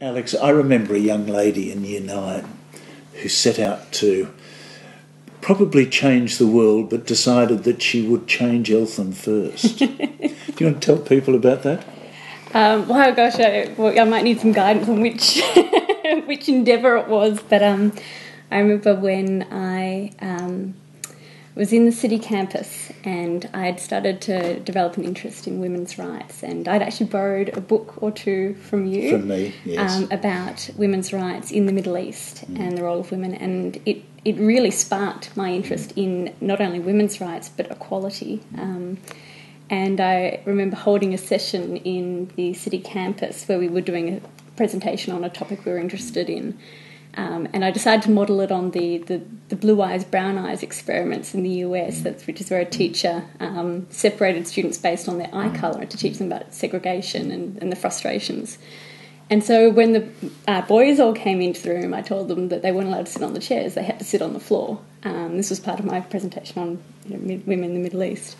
Alex, I remember a young lady in Year 9 who set out to probably change the world but decided that she would change Eltham first. Do you want to tell people about that? Well, gosh, I might need some guidance on which which endeavour it was, but I remember when I was in the city campus and I had started to develop an interest in women's rights, and I'd actually borrowed a book or two from you. From me, yes. About women's rights in the Middle East and the role of women, and it really sparked my interest in not only women's rights but equality. And I remember holding a session in the city campus where we were doing a presentation on a topic we were interested in. And I decided to model it on the blue eyes, brown eyes experiments in the US, which is where a teacher separated students based on their eye colour to teach them about segregation and the frustrations. And so when the boys all came into the room, I told them that they weren't allowed to sit on the chairs, they had to sit on the floor. This was part of my presentation on women in the Middle East.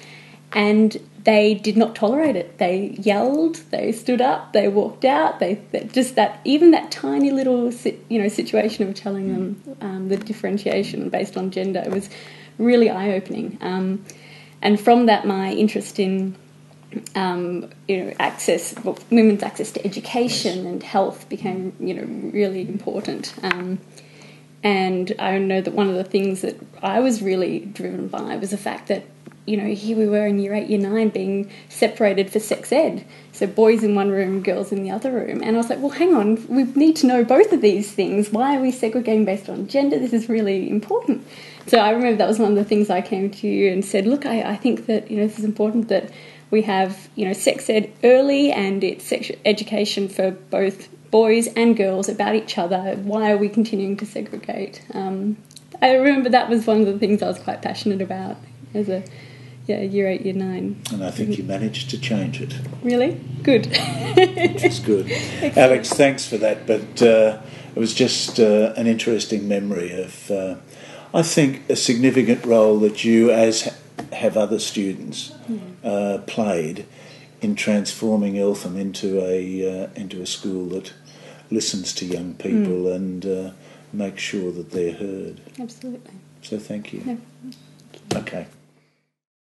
And they did not tolerate it. They yelled, they stood up, they walked out. They just even that tiny little situation of telling them the differentiation based on gender was really eye-opening. And from that, my interest in women's access to education and health became really important. And I know that one of the things that I was really driven by was the fact that here we were in Year 8, Year 9 being separated for sex ed. So boys in one room, girls in the other room. And I was like, well, hang on, we need to know both of these things. Why are we segregating based on gender? This is really important. So I remember that was one of the things I came to you and said, look, I think that, this is important that we have, sex ed early, and it's sex education for both boys and girls about each other. Why are we continuing to segregate? I remember that was one of the things I was quite passionate about as a Year 8, Year 9. And I think you managed to change it. Really? Good. Which is good. Alex, thanks for that. But it was just an interesting memory of, I think, a significant role that you, as have other students, played in transforming Eltham into a school that listens to young people and makes sure that they're heard. Absolutely. So thank you. No. Okay.